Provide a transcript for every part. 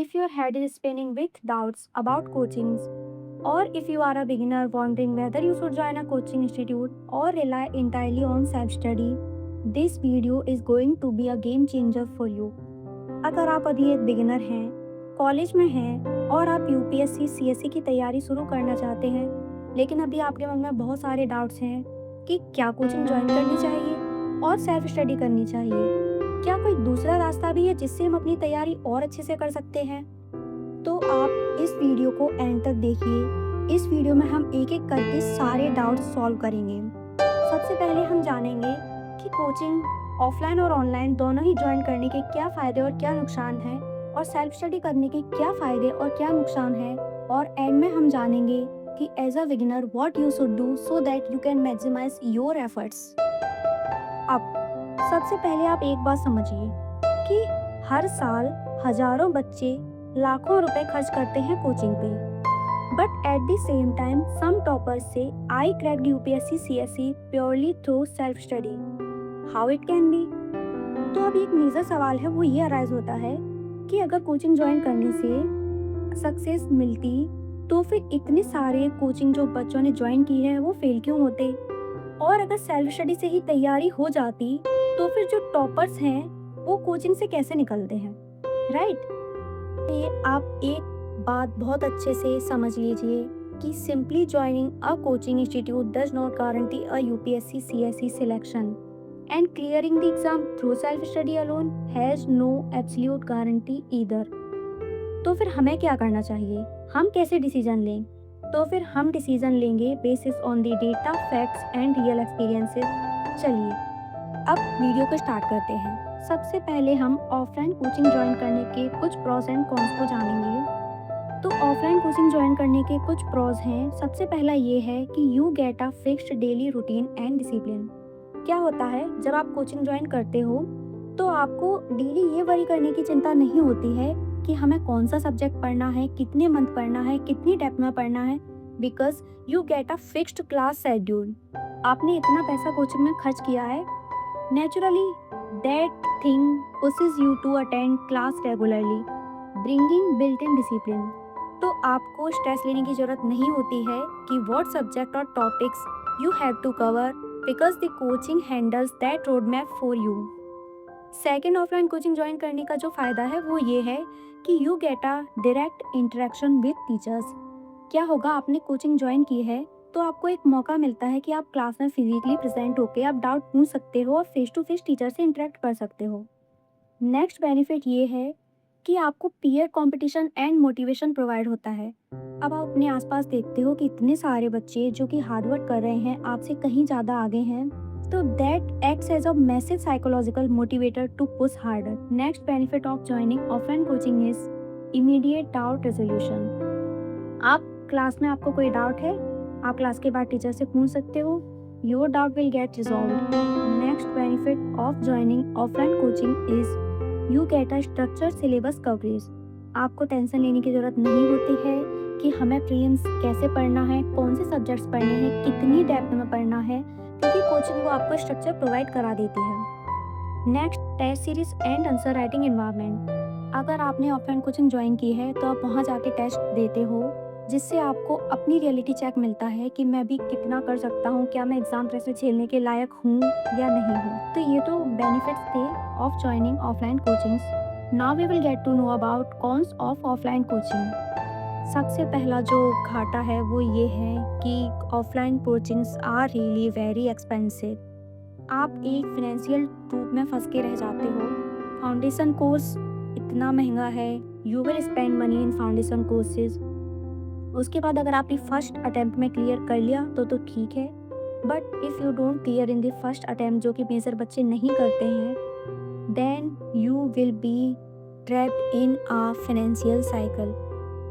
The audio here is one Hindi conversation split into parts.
if your head is spinning with doubts about coachings, or if you are a beginner wondering whether you should join a coaching institute or rely entirely on self study, this video is going to be a game changer for you. अगर आप अभी एक बिगिनर हैं, कॉलेज में हैं और आप यूपीएससी सीएससी की तैयारी शुरू करना चाहते हैं, लेकिन अभी आपके मन में बहुत सारे डाउट्स हैं कि क्या कोचिंग ज्वाइन करनी चाहिए और सेल्फ स्टडी करनी चाहिए, क्या कोई दूसरा रास्ता भी है जिससे हम अपनी तैयारी और अच्छे से कर सकते हैं, तो आप इस वीडियो को एंड तक देखिए। इस वीडियो में हम एक एक करके सारे डाउट्स सॉल्व करेंगे। सबसे पहले हम जानेंगे कि कोचिंग ऑफलाइन और ऑनलाइन दोनों ही ज्वाइन करने के क्या फ़ायदे और क्या नुकसान हैं, और सेल्फ स्टडी करने के क्या फ़ायदे और क्या नुकसान हैं, और एंड में हम जानेंगे कि as a beginner what you should do so that you can maximise your efforts. अब सबसे पहले आप एक बात समझिए कि हर साल हजारों बच्चे लाखों रुपए खर्च करते हैं कोचिंग पे, but at the same time some toppers से I cracked UPSC CSC purely through self study. How it can be? तो अब एक मेजर सवाल है, वो ये अराइज होता है कि अगर कोचिंग ज्वाइन करने से सक्सेस मिलती तो फिर इतने सारे कोचिंग जो बच्चों ने ज्वाइन की है वो फेल क्यों होते, और अगर सेल्फ स्टडी से ही तैयारी हो जाती तो फिर जो टॉपर्स हैं वो कोचिंग से कैसे निकलते हैं, राइट? ये आप एक बात बहुत अच्छे से समझ लीजिए कि simply joining a coaching institute does not guarantee a UPSC CSC selection, and clearing the exam through self study alone has no absolute guarantee either। तो फिर हमें क्या करना चाहिए, हम कैसे डिसीजन लें? तो फिर हम डिसीजन लेंगे basis on the data, facts and real experiences. चलिए अब वीडियो को स्टार्ट करते हैं। सबसे पहले हम ऑफलाइन कोचिंग ज्वाइन करने के कुछ प्रोज एंड कॉन्स को जानेंगे। तो ऑफलाइन कोचिंग ज्वाइन करने के कुछ प्रोज हैं। सबसे पहला ये है कि you get a fixed daily routine and discipline. क्या होता है, जब आप कोचिंग ज्वाइन करते हो तो आपको डेली ये वरी करने की चिंता नहीं होती है कि हमें कौन सा सब्जेक्ट पढ़ना है, कितने मंथ पढ़ना है, कितनी डेप्थ में पढ़ना है, because you get a fixed class schedule. आपने इतना पैसा कोचिंग में खर्च किया है, naturally that thing pushes you to attend class regularly, bringing built in discipline. तो आपको स्ट्रेस लेने की जरूरत नहीं होती है कि व्हाट सब्जेक्ट और topics you have to cover, because the coaching handles that roadmap for you। Second, offline coaching join करने का जो फ़ायदा है वो ये है कि you get a direct interaction with teachers. क्या होगा, आपने कोचिंग ज्वाइन की है तो आपको एक मौका मिलता है कि आप क्लास में फिजिकली प्रेजेंट होकर आप डाउट पूछ सकते हो और फेस टू फेस टीचर से इंटरेक्ट कर सकते हो। नेक्स्ट बेनिफिट ये है कि आपको peer competition and motivation provide होता है। अब आप अपने आसपास देखते हो कि इतने सारे बच्चे जो कि हार्डवर्क कर रहे हैं, आपसे कहीं ज़्यादा आगे हैं, तो that acts as a massive psychological motivator to push harder. Next benefit of joining offline coaching is immediate doubt resolution. आप क्लास में आपको कोई डाउट है, आप क्लास के बाद टीचर से पूछ सकते हो, your doubt will get resolved. Next benefit of joining offline coaching is you get a structure syllabus coverage. आपको टेंशन लेने की जरूरत नहीं होती है कि हमें प्रीलिम्स कैसे पढ़ना है, कौन से सब्जेक्ट्स पढ़ने हैं, कितनी डेप्थ में पढ़ना है, क्योंकि कोचिंग वो आपको स्ट्रक्चर प्रोवाइड करा देती है। Next, test series and answer writing environment. अगर आपने ऑफलाइन कोचिंग ज्वाइन की है तो आप वहाँ जाके टेस्ट देते हो, जिससे आपको अपनी रियलिटी चेक मिलता है कि मैं भी कितना कर सकता हूँ, क्या मैं एग्जाम प्रेशर झेलने के लायक हूँ या नहीं हूँ। तो ये तो बेनिफिट्स थे of joining offline coachings. Now we will get to know about cons of offline coaching. सबसे पहला जो घाटा है वो ये है कि offline coachings are really very expensive. आप एक फाइनेंशियल रूप में फंस के रह जाते हो। फाउंडेशन कोर्स इतना महंगा है, you will spend money in foundation courses. उसके बाद अगर आपने फर्स्ट अटेम्प्ट में क्लियर कर लिया तो ठीक है, but if you don't clear in the first attempt, जो कि मेजर बच्चे नहीं करते हैं, then you will be trapped in a financial cycle.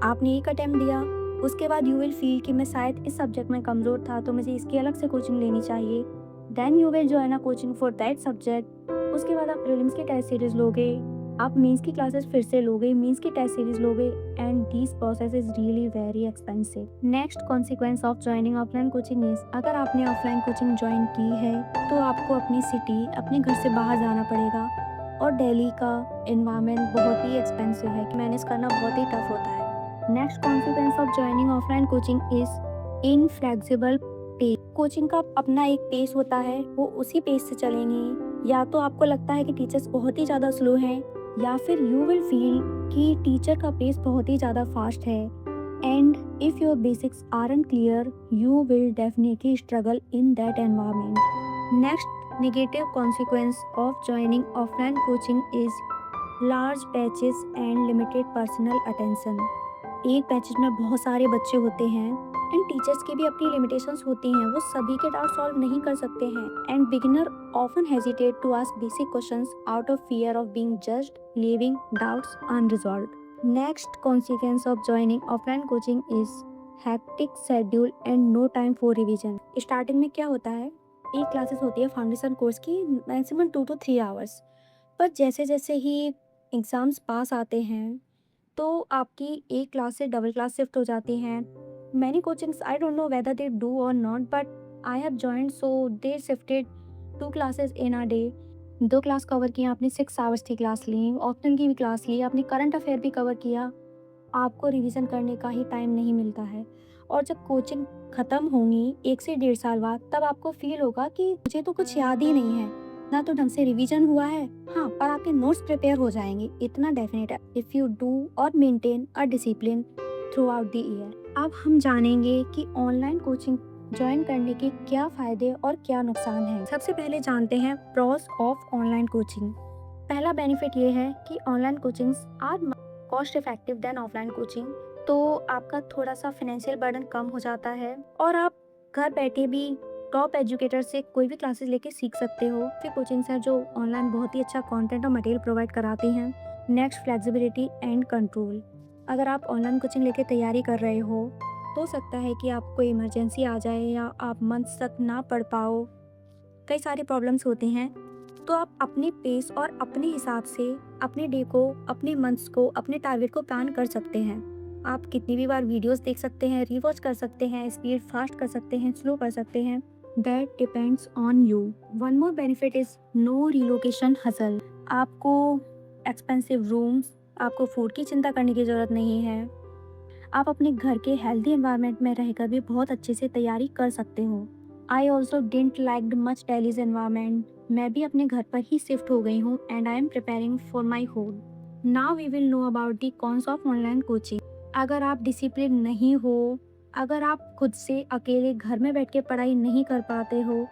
आपने एक अटेम्प्ट दिया, उसके बाद यू विल फील कि मैं शायद इस सब्जेक्ट में कमज़ोर था तो मुझे इसकी अलग से कोचिंग लेनी चाहिए। Then you will join a coaching for that subject. उसके बाद आप प्रीलिम्स की टेस्ट सीरीज लोगे, आप मीन्स की क्लासेस फिर से लोगे, मीन्स की टेस्ट सीरीज लोगे, and this process is really very expensive. Next consequence of joining offline coaching is, अगर आपने ऑफलाइन कोचिंग ज्वाइन की है तो आपको अपनी सिटी, अपने घर से बाहर जाना पड़ेगा, और दिल्ली का एनवायरनमेंट बहुत ही एक्सपेंसिव है कि मैनेज करना बहुत ही टफ होता है। Next consequence of joining offline coaching is inflexible pace. Coaching का अपना एक पेस होता है, वो उसी पेस से चलेंगे। या तो आपको लगता है कि टीचर्स बहुत ही ज़्यादा स्लो हैं, या फिर यू विल फील कि टीचर का पेस बहुत ही ज़्यादा फास्ट है। And if your basics aren't clear, you will definitely struggle in that environment. Next negative consequence of joining offline coaching is large batches and limited personal attention। एक बैचेज में बहुत सारे बच्चे होते हैं एंड टीचर्स की भी अपनी लिमिटेशंस होती हैं, वो सभी के डाउट सॉल्व नहीं कर सकते हैं। And beginner often hesitate to ask basic questions out of fear of being judged, leaving doubts unresolved. Next consequence of joining offline coaching is hectic schedule and no time for revision. Starting में क्या होता है, एक क्लासेस होती है फाउंडेशन कोर्स की मैक्सिमम 2 to 3 आवर्स, पर जैसे जैसे ही एग्ज़ाम्स पास आते हैं तो आपकी एक क्लास से डबल क्लास शिफ्ट हो जाती हैं। Many coachings I don't know whether they do or not, but I have joined so they shifted 2 classes in a day. 2 class cover किया आपने, 6 आवर्स की क्लास ली, ऑप्शनल की भी क्लास ली, आपने करंट अफेयर भी कवर किया, आपको रिवीजन करने का ही टाइम नहीं मिलता है। और जब कोचिंग ख़त्म होंगी 1 से 1.5 साल बाद, तब आपको फील होगा कि मुझे तो कुछ याद ही नहीं है, ना तो ढंग से रिवीजन हुआ है। हाँ, पर आपके नोट्स प्रिपेयर हो जाएंगे, इतना डेफिनेट है, इफ़ यू डू और maintain a discipline through out the year. अब हम जानेंगे कि ऑनलाइन कोचिंग ज्वाइन करने के क्या फ़ायदे और क्या नुकसान हैं। सबसे पहले जानते हैं प्रॉस ऑफ ऑनलाइन कोचिंग। पहला बेनिफिट ये है कि online coachings are cost effective than offline coaching. तो आपका थोड़ा सा फाइनेंशियल बर्डन कम हो जाता है और आप घर बैठे भी टॉप एजुकेटर से कोई भी क्लासेस लेके सीख सकते हो। फिर कोचिंग्स हैं जो ऑनलाइन बहुत ही अच्छा कंटेंट और मटेरियल प्रोवाइड कराती हैं। Next flexibility and control. अगर आप ऑनलाइन कोचिंग लेके तैयारी कर रहे हो सकता है कि आपको इमरजेंसी आ जाए या आप मंथ तक ना पढ़ पाओ, कई सारी प्रॉब्लम्स होती हैं। तो आप अपने पेस और अपने हिसाब से अपने डे को, अपने मंथ्स को, अपने टारगेट को प्लान कर सकते हैं। आप कितनी भी बार वीडियोस देख सकते हैं, रिवॉच कर सकते हैं, स्पीड फास्ट कर सकते हैं, स्लो कर सकते हैं, that depends on you. One more benefit is no relocation hassle. आपको एक्सपेंसिव रूम्स, आपको फूड की चिंता करने की ज़रूरत नहीं है। आप अपने घर के हेल्दी एनवायरनमेंट में रहकर भी बहुत अच्छे से तैयारी कर सकते हो। I also didn't like much dailies environment. मैं भी अपने घर पर ही शिफ्ट हो गई हूँ and I am preparing for my home. Now we will know about the cons of online coaching. अगर आप डिसिप्लिन नहीं हो, अगर आप खुद से अकेले घर में बैठ के पढ़ाई नहीं कर पाते हो,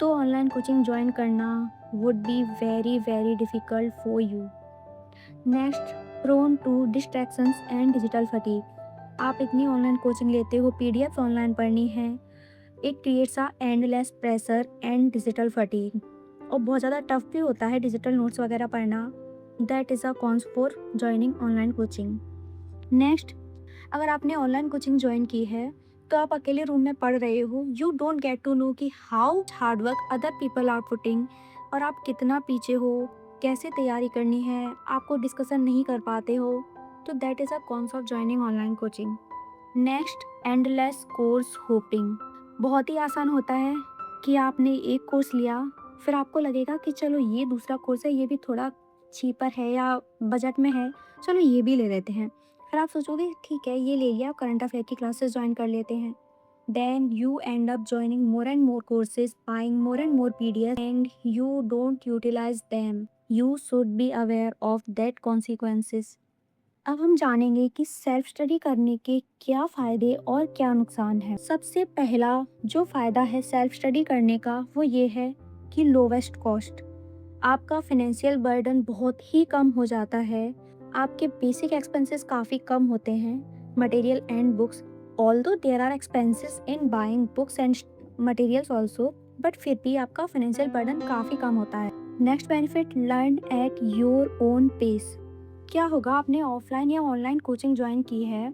तो ऑनलाइन कोचिंग ज्वाइन करना would be very very difficult for you. Next, prone to distractions and digital fatigue. आप इतनी ऑनलाइन कोचिंग लेते हो, पीडीएफ ऑनलाइन पढ़नी है, it creates a endless pressure and digital fatigue. और बहुत ज़्यादा टफ भी होता है डिजिटल नोट्स वगैरह पढ़ना। That is a cons for joining online coaching. Next, अगर आपने ऑनलाइन कोचिंग ज्वाइन की है तो आप अकेले रूम में पढ़ रहे हो, you don't get to know कि how hard work other people are putting, और आप कितना पीछे हो, कैसे तैयारी करनी है, आपको डिस्कशन नहीं कर पाते हो। तो that is a cons of joining online coaching. Next, endless course hopping. बहुत ही आसान होता है कि आपने एक कोर्स लिया, फिर आपको लगेगा कि चलो ये दूसरा कोर्स है, ये भी थोड़ा चीपर है या बजट में है, चलो ये भी ले लेते हैं। फिर आप सोचोगे ठीक है ये ले लिया, करंट अफेयर की क्लासेस ज्वाइन कर लेते हैं। Then you end up joining more and more courses, buying more and more PDF and you don't utilise them. You should be aware of that consequences. अब हम जानेंगे कि सेल्फ स्टडी करने के क्या फ़ायदे और क्या नुकसान है। सबसे पहला जो फ़ायदा है सेल्फ स्टडी करने का वो ये है कि लोवेस्ट कॉस्ट। आपका फाइनेंशियल बर्डन बहुत ही कम हो जाता है, आपके बेसिक एक्सपेंसेस काफ़ी कम होते हैं। Material and books, although there are expenses in buying books and materials also, but फिर भी आपका फाइनेंशियल बर्डन काफ़ी कम होता है। Next benefit, learn at your own pace. क्या होगा, आपने ऑफलाइन या ऑनलाइन कोचिंग ज्वाइन की है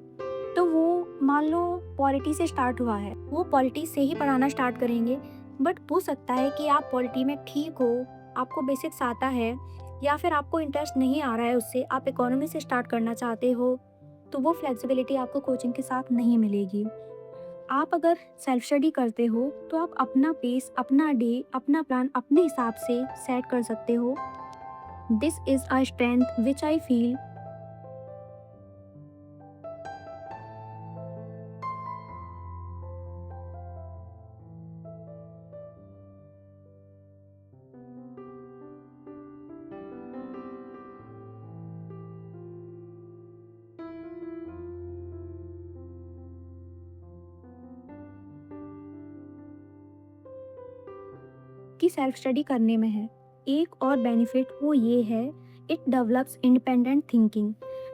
तो वो मान लो पॉलिटी से स्टार्ट हुआ है, वो पॉलिटी से ही पढ़ाना स्टार्ट करेंगे। बट हो सकता है कि आप पॉलिटी में ठीक हो, आपको बेसिक्स आता है, या फिर आपको इंटरेस्ट नहीं आ रहा है उससे, आप इकोनॉमी से स्टार्ट करना चाहते हो, तो वो फ्लेक्सिबिलिटी आपको कोचिंग के साथ नहीं मिलेगी। आप अगर सेल्फ स्टडी करते हो तो आप अपना पेस, अपना डे, अपना प्लान अपने हिसाब से सेट कर सकते हो। This is a strength which I feel कि सेल्फ स्टडी करने में है। एक और बेनिफिट वो ये है, इट डेवलप्स इंडिपेंडेंट थिंकिंग।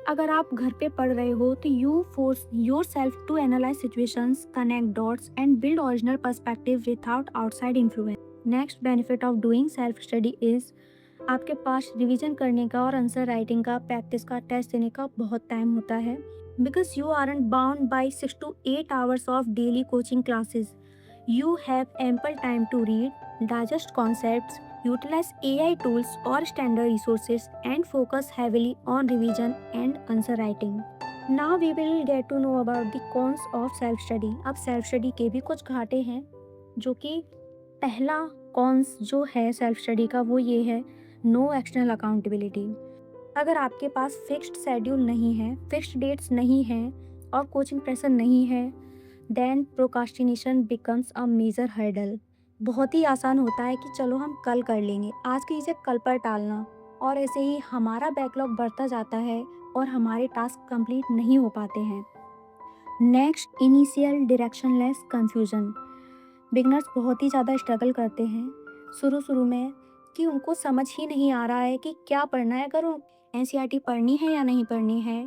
अगर आप घर पे पढ़ रहे हो तो you force yourself to analyse situations, connect dots and build original perspective without outside influence. Next benefit of doing self study is, आपके पास रिवीजन करने का और आंसर राइटिंग का, प्रैक्टिस का, टेस्ट देने का बहुत टाइम होता है, because you aren't bound by 6 to 8 hours of daily coaching classes. You have ample time to read, digest concepts, utilize AI tools or standard resources, and focus heavily on revision and answer writing. Now we will get to know about the cons of self study. अब सेल्फ स्टडी के भी कुछ घाटे हैं, जो कि पहला कॉन्स जो है सेल्फ स्टडी का वो ये है, नो एक्सटर्नल अकाउंटेबिलिटी। अगर आपके पास फिक्स्ड शेड्यूल नहीं है, फिक्स्ड डेट्स नहीं हैं और कोचिंग प्रेशर नहीं है, then procrastination becomes a major hurdle. बहुत ही आसान होता है कि चलो हम कल कर लेंगे, आज की चीज़ें कल पर टालना, और ऐसे ही हमारा बैकलॉग बढ़ता जाता है और हमारे टास्क कंप्लीट नहीं हो पाते हैं। Next, initial directionless confusion. Beginners बहुत ही ज़्यादा स्ट्रगल करते हैं शुरू में कि उनको समझ ही नहीं आ रहा है कि क्या पढ़ना है, अगर एनसीईआरटी पढ़नी है या नहीं पढ़नी है,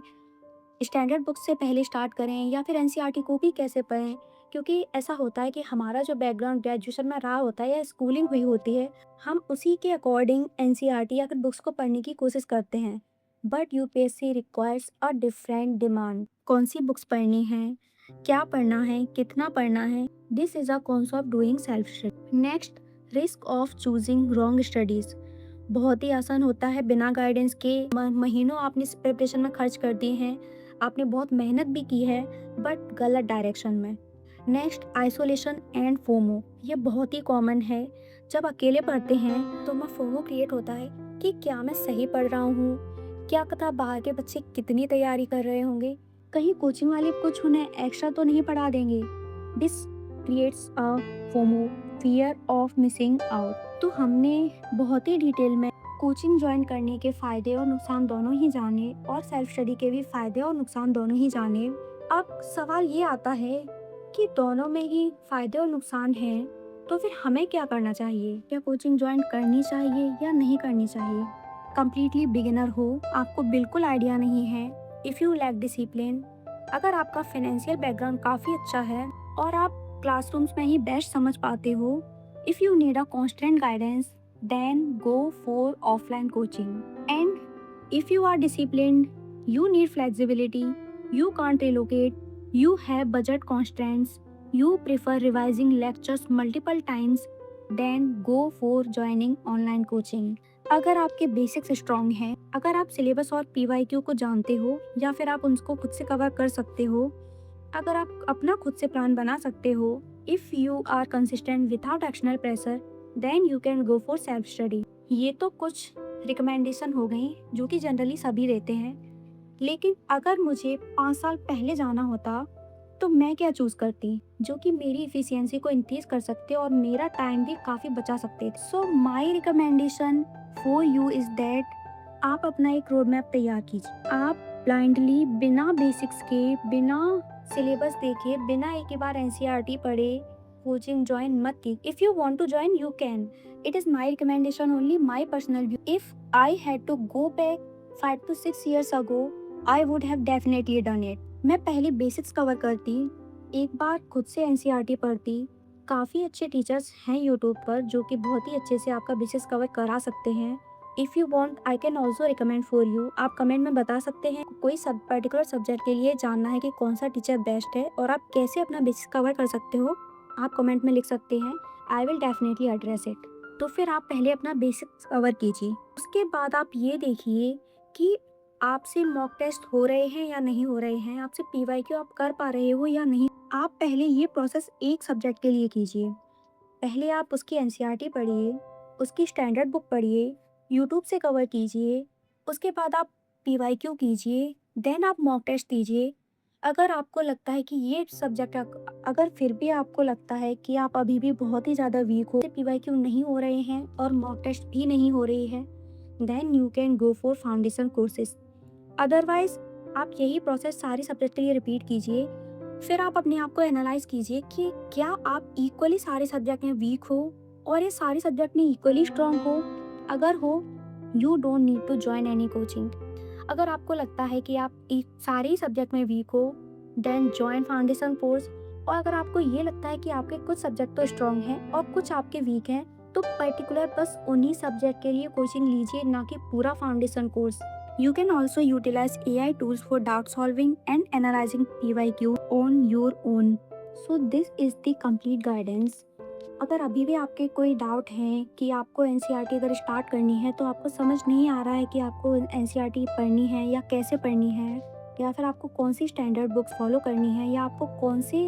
स्टैंडर्ड बुक से पहले स्टार्ट करें या फिर एनसीईआरटी को भी कैसे पढ़ें। क्योंकि ऐसा होता है कि हमारा जो बैकग्राउंड ग्रेजुएशन में रहा होता है या स्कूलिंग हुई होती है, हम उसी के अकॉर्डिंग एनसीईआरटी या फिर बुक्स को पढ़ने की कोशिश करते हैं। But UPSC requires a different demand. कौन सी बुक्स पढ़नी है, क्या पढ़ना है, कितना पढ़ना है, this is a cons of doing self study. Next, risk of choosing wrong studies. बहुत ही आसान होता है बिना गाइडेंस के, महीनों आपने प्रिपरेशन में खर्च कर दिए हैं, आपने बहुत मेहनत भी की है, बट गलत डायरेक्शन में। Next, isolation and FOMO. ये बहुत ही कॉमन है, जब अकेले पढ़ते हैं तो फोमो क्रिएट होता है कि क्या मैं सही पढ़ रहा हूँ, क्या पता बाहर के बच्चे कितनी तैयारी कर रहे होंगे, कहीं कोचिंग वाले कुछ उन्हें एक्स्ट्रा तो नहीं पढ़ा देंगे। This creates a FOMO, fear of missing out. तो हमने बहुत ही डिटेल में कोचिंग ज्वाइन करने के फ़ायदे और नुकसान दोनों ही जाने और सेल्फ स्टडी के भी फ़ायदे और नुकसान दोनों ही जाने। अब सवाल ये आता है कि दोनों में ही फ़ायदे और नुकसान हैं, तो फिर हमें क्या करना चाहिए? क्या कोचिंग ज्वाइन करनी चाहिए या नहीं करनी चाहिए? कम्प्लीटली बिगिनर हो, आपको बिल्कुल आइडिया नहीं है, इफ़ यू लैक डिसिप्लिन, अगर आपका फाइनेंशियल बैकग्राउंड काफ़ी अच्छा है और आप क्लासरूम्स में ही बेस्ट समझ पाते हो, if you need a constant guidance, then go for offline coaching. And if you are disciplined, you need flexibility, you can't relocate, you have budget constraints, you prefer revising lectures multiple times, then go for joining online coaching. अगर आपके बेसिक्स स्ट्रॉन्ग हैं, अगर आप सिलेबस और पीवाईक्यू को जानते हो या फिर आप उनको खुद से कवर कर सकते हो, अगर आप अपना खुद से प्लान बना सकते हो, if you are consistent without external pressure, then you can go for self study. ये तो कुछ रिकमेंडेशन हो गई जो कि जनरली सभी देते हैं, लेकिन अगर मुझे 5 साल पहले जाना होता तो मैं क्या चूज़ करती, जो कि मेरी इफ़िशियंसी को इंक्रीज कर सकते और मेरा टाइम भी काफ़ी बचा सकते। So my recommendation for you is that आप अपना एक रोड मैप तैयार कीजिए। आप ब्लाइंडली बिना बेसिक्स के, बिना सिलेबस देखे, बिना एक ही बार एनसीईआरटी पढ़े कोचिंग ज्वाइन मत की। If you want to join you can, it is my recommendation only, my personal view. If I had to go back 5 to 6 years ago, I would have definitely done it. मैं पहले बेसिक्स कवर करती, एक बार खुद से एनसीईआरटी पढ़ती। काफ़ी अच्छे टीचर्स हैं यूट्यूब पर जो कि बहुत ही अच्छे से आपका बेसिक्स कवर करा सकते हैं। If you want I can also recommend for you. आप कमेंट में बता सकते हैं कोई सब पर्टिकुलर सब्जेक्ट के लिए जानना है कि कौन सा टीचर बेस्ट है और आप कैसे अपना बेसिक्स कवर कर सकते हो, आप कमेंट में लिख सकते हैं। I will definitely address it. तो फिर आप पहले अपना बेसिक्स कवर कीजिए, उसके बाद आप ये देखिए कि आपसे मॉक टेस्ट हो रहे हैं या नहीं हो रहे हैं, आपसे पीवाईक्यू आप कर पा रहे हो या नहीं। आप पहले ये प्रोसेस एक सब्जेक्ट के लिए कीजिए। पहले आप उसकी एनसीईआरटी पढ़िए, उसकी स्टैंडर्ड बुक पढ़िए, यूट्यूब से कवर कीजिए, उसके बाद आप पीवाईक्यू कीजिए, देन आप मॉक टेस्ट दीजिए। अगर आपको लगता है कि ये सब्जेक्ट अगर फिर भी आपको लगता है कि आप अभी भी बहुत ही ज़्यादा वीक हो, पीवाईक्यू नहीं हो रहे हैं और मॉक टेस्ट भी नहीं हो रही है, then you can go for foundation courses. Otherwise आप यही प्रोसेस सारे सब्जेक्ट के लिए रिपीट कीजिए। फिर आप अपने आप को एनालाइज कीजिए कि क्या आप इक्वली सारे सब्जेक्ट में वीक हो और ये सारे सब्जेक्ट में इक्वली स्ट्रांग हो। अगर हो, you don't need to join any coaching. अगर आपको लगता है कि आप सारे ही सब्जेक्ट में वीक हो, देन ज्वाइन फाउंडेशन कोर्स। और अगर आपको ये लगता है कि आपके कुछ सब्जेक्ट तो स्ट्रांग हैं और कुछ आपके वीक हैं, तो पर्टिकुलर बस उन्हीं सब्जेक्ट के लिए कोचिंग लीजिए, ना कि पूरा foundation course. You can also utilize AI tools for doubt solving and analyzing PYQ on your own. So this is the complete guidance. अगर अभी भी आपके कोई डाउट है कि आपको एनसीईआरटी अगर स्टार्ट करनी है, तो आपको समझ नहीं आ रहा है कि आपको एनसीईआरटी पढ़नी है या कैसे पढ़नी है, या फिर आपको कौन सी स्टैंडर्ड बुक्स फॉलो करनी है, या आपको कौन से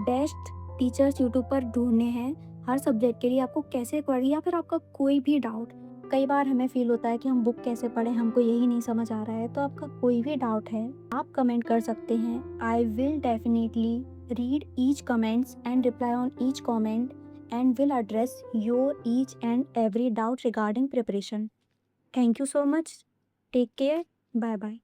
बेस्ट टीचर्स यूट्यूब पर ढूंढने हैं हर सब्जेक्ट के लिए, आपको कैसे पढ़ी, या फिर आपका कोई भी डाउट। कई बार हमें फील होता है कि हम बुक कैसे पढ़ें, हमको यही नहीं समझ आ रहा है, तो आपका कोई भी डाउट है आप कमेंट कर सकते हैं। I will definitely read each comments and reply on each comment and will address your each and every doubt regarding preparation. Thank you so much. Take care. Bye bye.